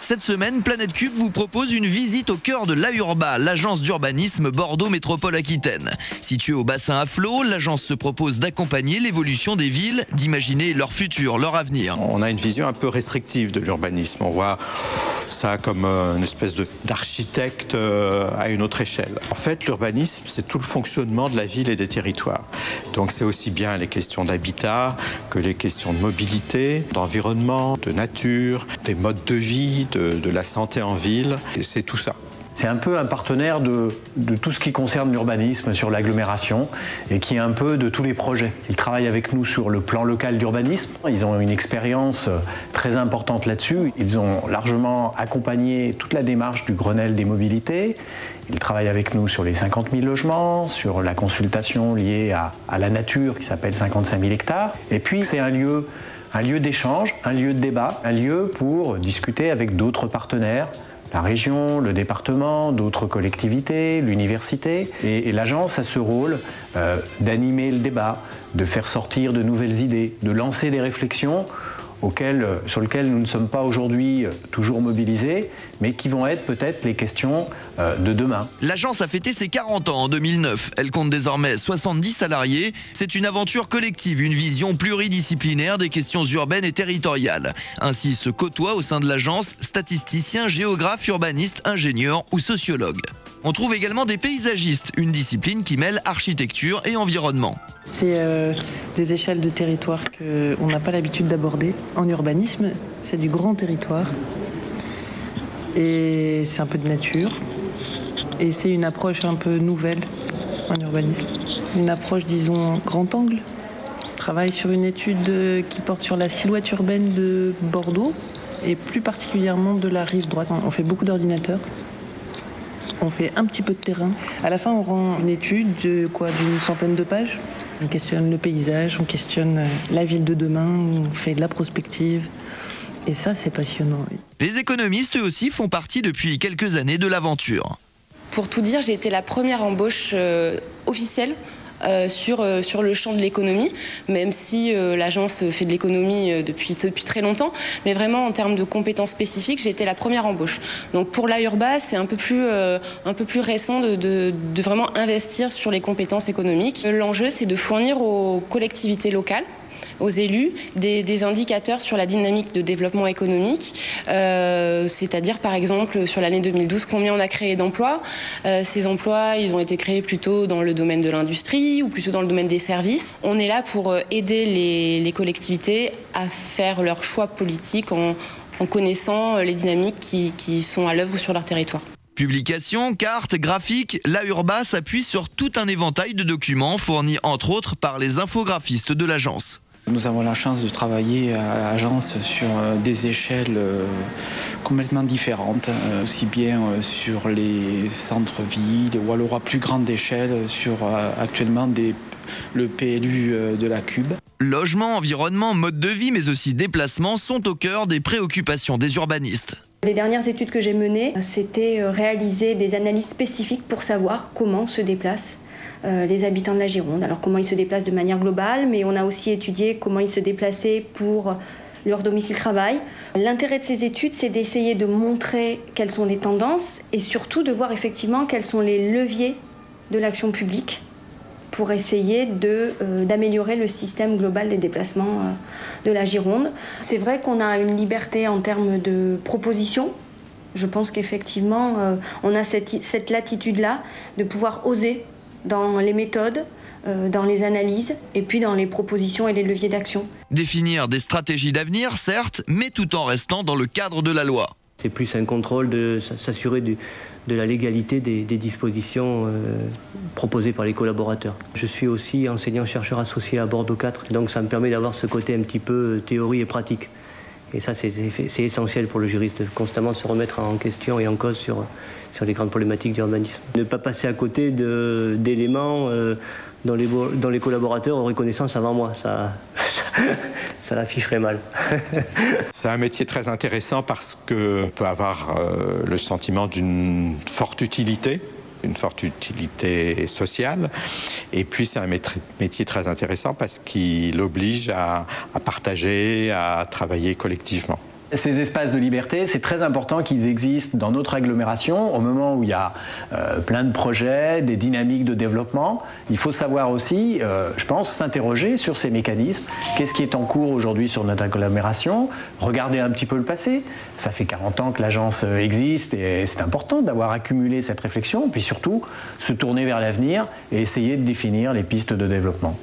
Cette semaine, Planète Cube vous propose une visite au cœur de l'AURBA, l'agence d'urbanisme Bordeaux Métropole Aquitaine. Située au bassin à flot, l'agence se propose d'accompagner l'évolution des villes, d'imaginer leur futur, leur avenir. On a une vision un peu restrictive de l'urbanisme. On voit ça comme une espèce d'architecte à une autre échelle. En fait, l'urbanisme, c'est tout le fonctionnement de la ville et des territoires. Donc c'est aussi bien les questions d'habitat que les questions de mobilité, d'environnement, de nature, des modes de vie, de la santé en ville, et c'est tout ça. C'est un peu un partenaire de tout ce qui concerne l'urbanisme sur l'agglomération et qui est un peu de tous les projets. Ils travaillent avec nous sur le plan local d'urbanisme. Ils ont une expérience très importante là-dessus. Ils ont largement accompagné toute la démarche du Grenelle des mobilités. Ils travaillent avec nous sur les 50 000 logements, sur la consultation liée à la nature qui s'appelle 55 000 hectares. Et puis c'est un lieu d'échange, un lieu de débat, un lieu pour discuter avec d'autres partenaires, la région, le département, d'autres collectivités, l'université. Et l'agence a ce rôle d'animer le débat, de faire sortir de nouvelles idées, de lancer des réflexions sur lesquelles nous ne sommes pas aujourd'hui toujours mobilisés, mais qui vont être peut-être les questions de demain. L'agence a fêté ses 40 ans en 2009. Elle compte désormais 70 salariés. C'est une aventure collective, une vision pluridisciplinaire des questions urbaines et territoriales. Ainsi se côtoient au sein de l'agence statisticiens, géographes, urbanistes, ingénieurs ou sociologues. On trouve également des paysagistes, une discipline qui mêle architecture et environnement. C'est des échelles de territoire qu'on n'a pas l'habitude d'aborder. En urbanisme, c'est du grand territoire. Et c'est un peu de nature. Et c'est une approche un peu nouvelle en urbanisme. Une approche, disons, grand angle. On travaille sur une étude qui porte sur la silhouette urbaine de Bordeaux et plus particulièrement de la rive droite. On fait beaucoup d'ordinateurs. On fait un petit peu de terrain. À la fin, on rend une étude d'une centaine de pages. On questionne le paysage, on questionne la ville de demain, on fait de la prospective. Et ça, c'est passionnant. Les économistes, eux aussi, font partie depuis quelques années de l'aventure. Pour tout dire, j'ai été la première embauche officielle sur le champ de l'économie, même si l'agence fait de l'économie depuis très longtemps, mais vraiment en termes de compétences spécifiques, j'ai été la première embauche. Donc pour l'AURBA, c'est un peu plus récent de vraiment investir sur les compétences économiques. L'enjeu, c'est de fournir aux collectivités locales, aux élus, des indicateurs sur la dynamique de développement économique, c'est-à-dire par exemple sur l'année 2012, combien on a créé d'emplois. Ces emplois, ils ont été créés plutôt dans le domaine de l'industrie ou plutôt dans le domaine des services. On est là pour aider les collectivités à faire leurs choix politiques en connaissant les dynamiques qui sont à l'œuvre sur leur territoire. Publications, cartes, graphiques, l'AURBA s'appuie sur tout un éventail de documents fournis entre autres par les infographistes de l'agence. Nous avons la chance de travailler à l'agence sur des échelles complètement différentes, aussi bien sur les centres-villes ou alors à plus grande échelle sur actuellement le PLU de la Cube. Logement, environnement, mode de vie, mais aussi déplacement sont au cœur des préoccupations des urbanistes. Les dernières études que j'ai menées, c'était réaliser des analyses spécifiques pour savoir comment se déplacent les habitants de la Gironde. Alors comment ils se déplacent de manière globale, mais on a aussi étudié comment ils se déplaçaient pour leur domicile-travail. L'intérêt de ces études, c'est d'essayer de montrer quelles sont les tendances et surtout de voir effectivement quels sont les leviers de l'action publique pour essayer d'améliorer le système global des déplacements de la Gironde. C'est vrai qu'on a une liberté en termes de propositions. Je pense qu'effectivement, on a cette latitude-là de pouvoir oser dans les méthodes, dans les analyses et puis dans les propositions et les leviers d'action. Définir des stratégies d'avenir, certes, mais tout en restant dans le cadre de la loi. C'est plus un contrôle de s'assurer de la légalité des dispositions proposées par les collaborateurs. Je suis aussi enseignant-chercheur associé à Bordeaux 4, donc ça me permet d'avoir ce côté un petit peu théorie et pratique. Et ça, c'est essentiel pour le juriste, de constamment se remettre en question et en cause sur les grandes problématiques d'urbanisme. Ne pas passer à côté d'éléments dont les collaborateurs auraient connaissance avant moi, ça l'afficherait mal. C'est un métier très intéressant parce qu'on peut avoir le sentiment d'une forte utilité sociale. Et puis c'est un métier très intéressant parce qu'il oblige à partager, à travailler collectivement. Ces espaces de liberté, c'est très important qu'ils existent dans notre agglomération au moment où il y a plein de projets, des dynamiques de développement. Il faut savoir aussi, je pense, s'interroger sur ces mécanismes. Qu'est-ce qui est en cours aujourd'hui sur notre agglomération? Regarder un petit peu le passé. Ça fait 40 ans que l'agence existe et c'est important d'avoir accumulé cette réflexion. Puis surtout, se tourner vers l'avenir et essayer de définir les pistes de développement.